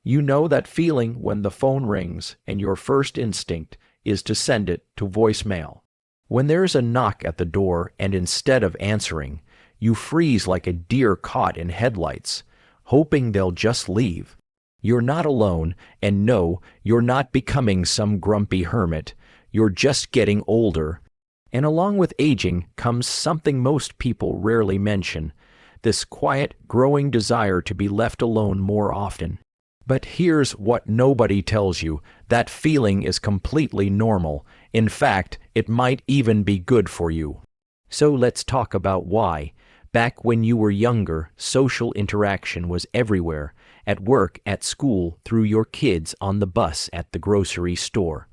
You know that feeling when the phone rings and your first instinct is to send it to voicemail. When there's a knock at the door and instead of answering, you freeze like a deer caught in headlights, hoping they'll just leave. You're not alone, and no, you're not becoming some grumpy hermit. You're just getting older. And along with aging comes something most people rarely mention, this quiet, growing desire to be left alone more often. But here's what nobody tells you: that feeling is completely normal. In fact, it might even be good for you. So let's talk about why. Back when you were younger, social interaction was everywhere, at work, at school, through your kids, on the bus, at the grocery store.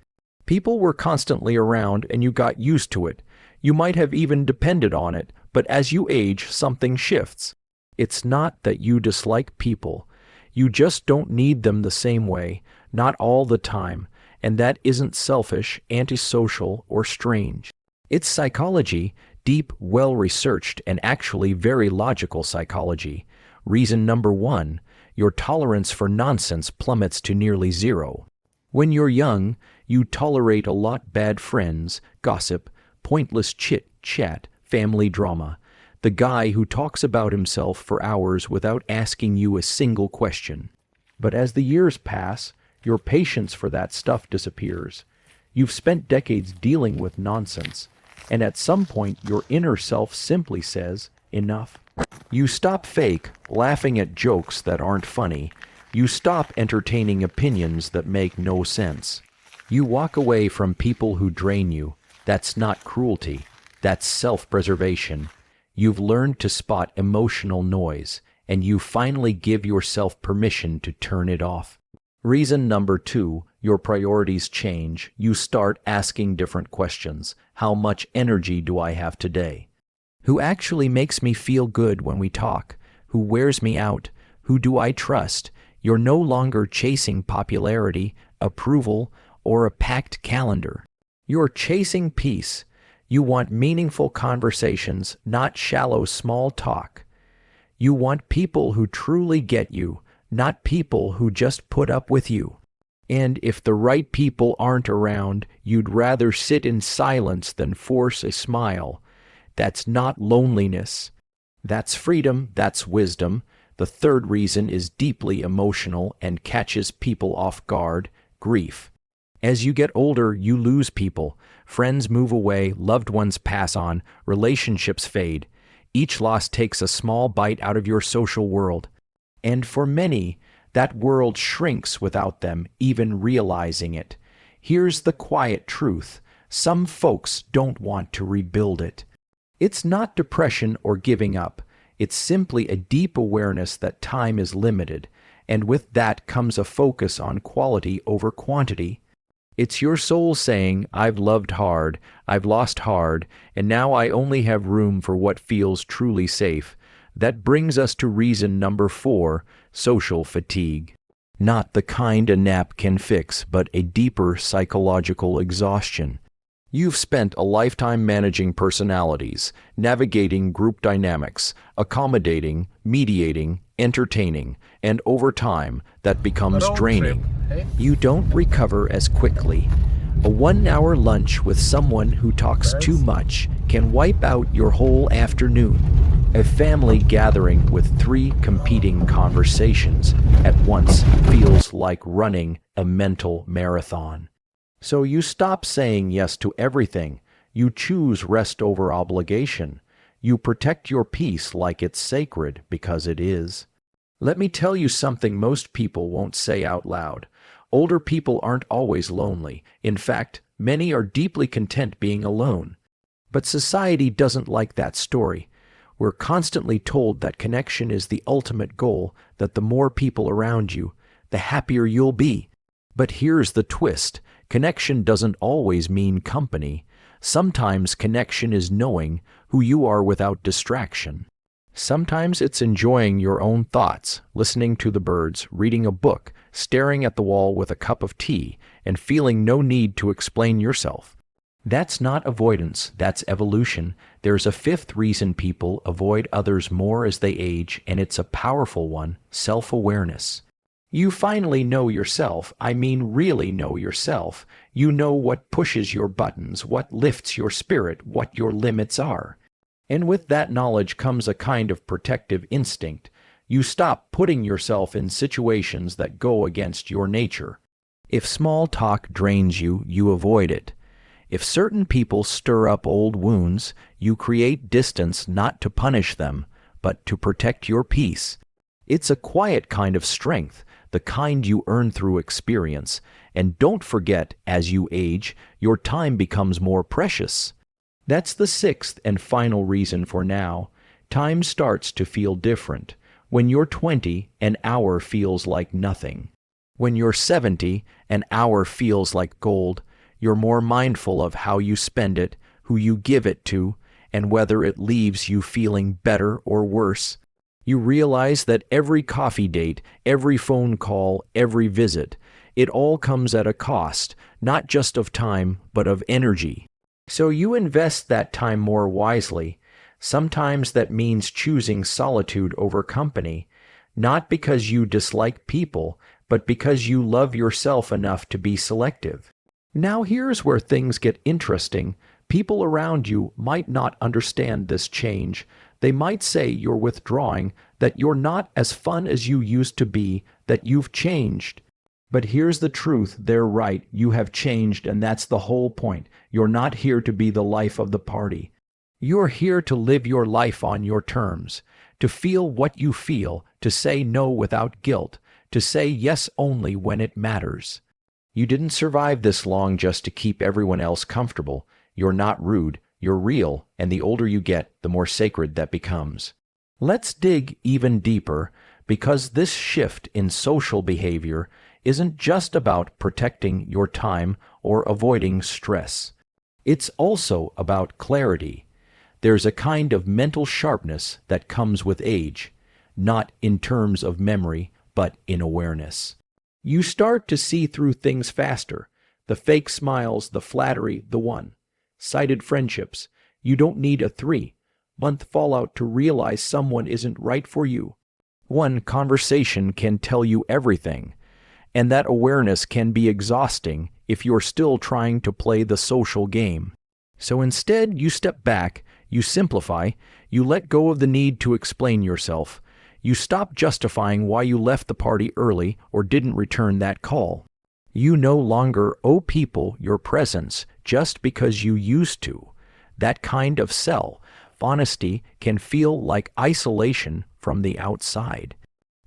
People were constantly around and you got used to it. You might have even depended on it, but as you age, something shifts. It's not that you dislike people. You just don't need them the same way, not all the time, and that isn't selfish, antisocial, or strange. It's psychology, deep, well-researched, and actually very logical psychology. Reason number one, your tolerance for nonsense plummets to nearly zero. When you're young, you tolerate a lot bad friends, gossip, pointless chit-chat, family drama. The guy who talks about himself for hours without asking you a single question. But as the years pass, your patience for that stuff disappears. You've spent decades dealing with nonsense, and at some point your inner self simply says, enough. You stop laughing at jokes that aren't funny. You stop entertaining opinions that make no sense. You walk away from people who drain you. That's not cruelty. That's self-preservation. You've learned to spot emotional noise, and you finally give yourself permission to turn it off. Reason number two, your priorities change. You start asking different questions. How much energy do I have today? Who actually makes me feel good when we talk? Who wears me out? Who do I trust? You're no longer chasing popularity, approval, or a packed calendar. You're chasing peace. You want meaningful conversations, not shallow small talk. You want people who truly get you, not people who just put up with you. And if the right people aren't around, you'd rather sit in silence than force a smile. That's not loneliness. That's freedom, that's wisdom. The third reason is deeply emotional and catches people off guard: grief. As you get older, you lose people. Friends move away, loved ones pass on, relationships fade. Each loss takes a small bite out of your social world. And for many, that world shrinks without them even realizing it. Here's the quiet truth: some folks don't want to rebuild it. It's not depression or giving up. It's simply a deep awareness that time is limited, and with that comes a focus on quality over quantity. It's your soul saying, I've loved hard, I've lost hard, and now I only have room for what feels truly safe. That brings us to reason number four, social fatigue. Not the kind a nap can fix, but a deeper psychological exhaustion. You've spent a lifetime managing personalities, navigating group dynamics, accommodating, mediating, entertaining, and over time, that becomes draining. You don't recover as quickly. A 1-hour lunch with someone who talks too much can wipe out your whole afternoon. A family gathering with 3 competing conversations at once feels like running a mental marathon. So you stop saying yes to everything. You choose rest over obligation. You protect your peace like it's sacred, because it is. Let me tell you something most people won't say out loud. Older people aren't always lonely. In fact, many are deeply content being alone. But society doesn't like that story. We're constantly told that connection is the ultimate goal, that the more people around you, the happier you'll be. But here's the twist. Connection doesn't always mean company. Sometimes connection is knowing who you are without distraction. Sometimes it's enjoying your own thoughts, listening to the birds, reading a book, staring at the wall with a cup of tea, and feeling no need to explain yourself. That's not avoidance, that's evolution. There's a 5th reason people avoid others more as they age, and it's a powerful one: self-awareness. You finally know yourself. I mean, really know yourself. You know what pushes your buttons, what lifts your spirit, what your limits are. And with that knowledge comes a kind of protective instinct. You stop putting yourself in situations that go against your nature. If small talk drains you, you avoid it. If certain people stir up old wounds, you create distance not to punish them, but to protect your peace. It's a quiet kind of strength, the kind you earn through experience. And don't forget, as you age, your time becomes more precious. That's the sixth and final reason for now. Time starts to feel different. When you're 20, an hour feels like nothing. When you're 70, an hour feels like gold. You're more mindful of how you spend it, who you give it to, and whether it leaves you feeling better or worse. You realize that every coffee date, every phone call, every visit, it all comes at a cost, not just of time, but of energy. So you invest that time more wisely. Sometimes that means choosing solitude over company, not because you dislike people, but because you love yourself enough to be selective. Now here's where things get interesting. People around you might not understand this change. They might say you're withdrawing, that you're not as fun as you used to be, that you've changed. But here's the truth, they're right, you have changed, and that's the whole point. You're not here to be the life of the party. You're here to live your life on your terms, to feel what you feel, to say no without guilt, to say yes only when it matters. You didn't survive this long just to keep everyone else comfortable. You're not rude, you're real, and the older you get, the more sacred that becomes. Let's dig even deeper, because this shift in social behavior isn't just about protecting your time or avoiding stress. It's also about clarity. There's a kind of mental sharpness that comes with age, not in terms of memory, but in awareness. You start to see through things faster. The fake smiles, the flattery, the one-sided friendships. You don't need a 3-month fallout to realize someone isn't right for you. One conversation can tell you everything, and that awareness can be exhausting if you're still trying to play the social game. So instead, you step back, you simplify, you let go of the need to explain yourself. You stop justifying why you left the party early or didn't return that call. You no longer owe people your presence just because you used to. That kind of self-honesty can feel like isolation from the outside.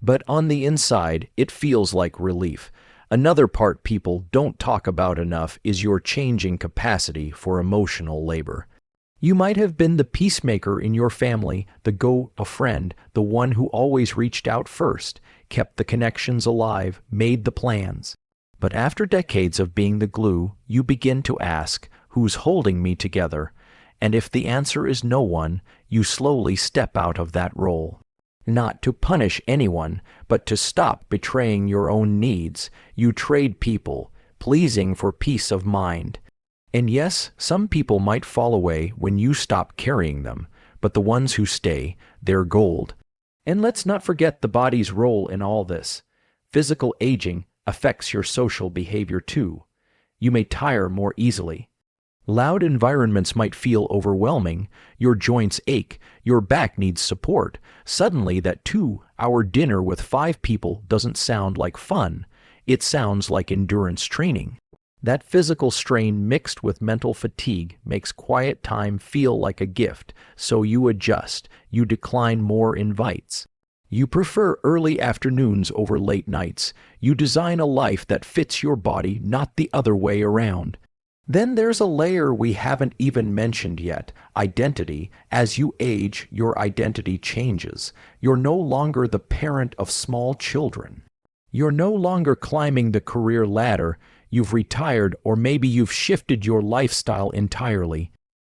But on the inside, it feels like relief. Another part people don't talk about enough is your changing capacity for emotional labor. You might have been the peacemaker in your family, the go-to friend, the one who always reached out first, kept the connections alive, made the plans. But after decades of being the glue, you begin to ask, who's holding me together? And if the answer is no one, you slowly step out of that role. Not to punish anyone, but to stop betraying your own needs. You trade people, pleasing for peace of mind. And yes, some people might fall away when you stop carrying them, but the ones who stay, they're gold. And let's not forget the body's role in all this. Physical aging affects your social behavior too. You may tire more easily. Loud environments might feel overwhelming, your joints ache, your back needs support. Suddenly that 2-hour dinner with 5 people doesn't sound like fun. It sounds like endurance training. That physical strain mixed with mental fatigue makes quiet time feel like a gift, so you adjust, you decline more invites. You prefer early afternoons over late nights. You design a life that fits your body, not the other way around. Then there's a layer we haven't even mentioned yet, identity. As you age, your identity changes. You're no longer the parent of small children. You're no longer climbing the career ladder. You've retired, or maybe you've shifted your lifestyle entirely.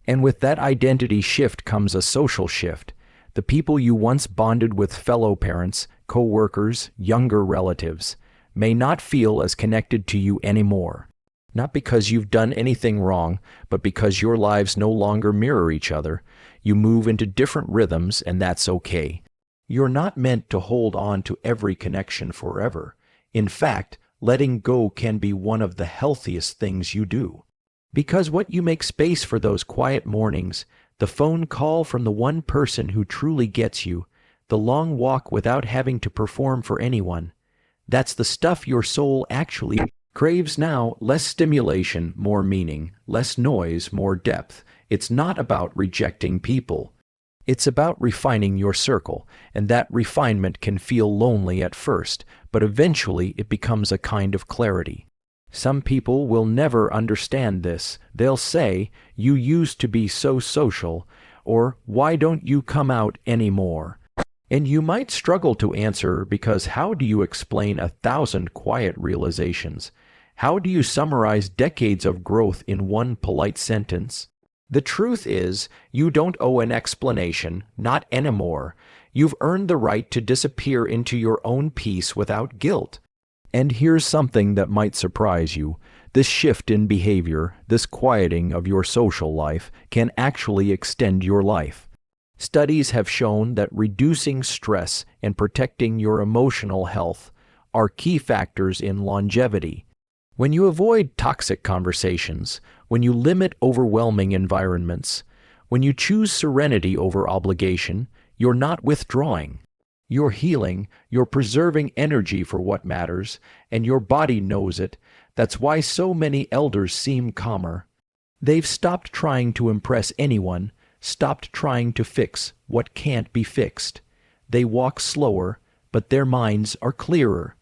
And with that identity shift comes a social shift. The people you once bonded with, fellow parents, co-workers, younger relatives, may not feel as connected to you anymore. Not because you've done anything wrong, but because your lives no longer mirror each other. You move into different rhythms, and that's okay. You're not meant to hold on to every connection forever. In fact, letting go can be one of the healthiest things you do. Because what you make space for those quiet mornings, the phone call from the one person who truly gets you, the long walk without having to perform for anyone, that's the stuff your soul actually craves now. Less stimulation, more meaning, less noise, more depth. It's not about rejecting people. It's about refining your circle, and that refinement can feel lonely at first, but eventually it becomes a kind of clarity. Some people will never understand this. They'll say, "You used to be so social," or "Why don't you come out anymore?" And you might struggle to answer, because how do you explain 1,000 quiet realizations? How do you summarize decades of growth in one polite sentence? The truth is, you don't owe an explanation, not anymore. You've earned the right to disappear into your own peace without guilt. And here's something that might surprise you. This shift in behavior, this quieting of your social life, can actually extend your life. Studies have shown that reducing stress and protecting your emotional health are key factors in longevity. When you avoid toxic conversations, when you limit overwhelming environments, when you choose serenity over obligation, you're not withdrawing. You're healing, you're preserving energy for what matters, and your body knows it. That's why so many elders seem calmer. They've stopped trying to impress anyone, stopped trying to fix what can't be fixed. They walk slower, but their minds are clearer.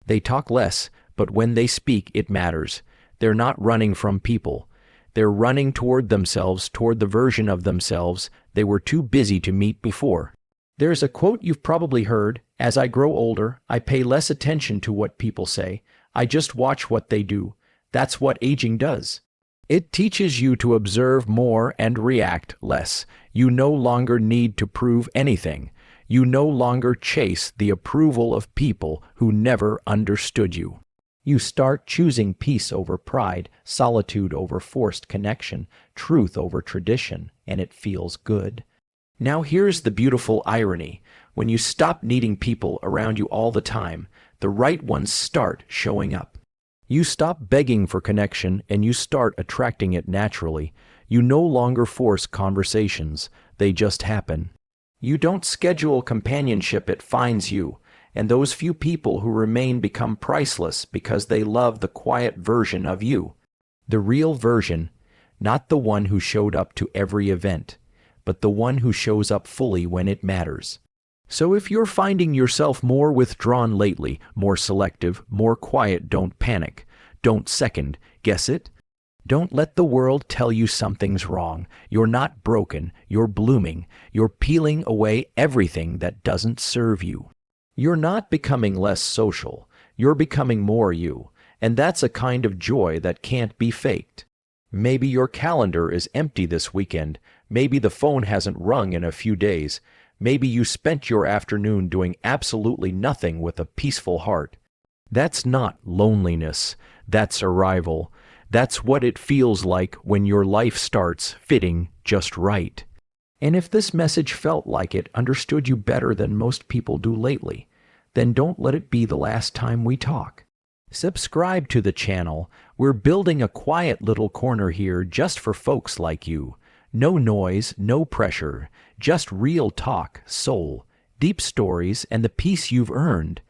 They talk less, but when they speak, it matters. They're not running from people. They're running toward themselves, toward the version of themselves they were too busy to meet before. There's a quote you've probably heard: "As I grow older, I pay less attention to what people say. I just watch what they do." That's what aging does. It teaches you to observe more and react less. You no longer need to prove anything. You no longer chase the approval of people who never understood you. You start choosing peace over pride, solitude over forced connection, truth over tradition, and it feels good. Now here's the beautiful irony. When you stop needing people around you all the time, the right ones start showing up. You stop begging for connection and you start attracting it naturally. You no longer force conversations, they just happen. You don't schedule companionship, it finds you. And those few people who remain become priceless because they love the quiet version of you. The real version, not the one who showed up to every event, but the one who shows up fully when it matters. So if you're finding yourself more withdrawn lately, more selective, more quiet, don't panic. Don't second guess it. Don't let the world tell you something's wrong. You're not broken. You're blooming. You're peeling away everything that doesn't serve you. You're not becoming less social. You're becoming more you. And that's a kind of joy that can't be faked. Maybe your calendar is empty this weekend. Maybe the phone hasn't rung in a few days. Maybe you spent your afternoon doing absolutely nothing with a peaceful heart. That's not loneliness. That's arrival. That's what it feels like when your life starts fitting just right. And if this message felt like it understood you better than most people do lately, then don't let it be the last time we talk. Subscribe to the channel. We're building a quiet little corner here just for folks like you. No noise, no pressure, just real talk, soul, deep stories, and the peace you've earned.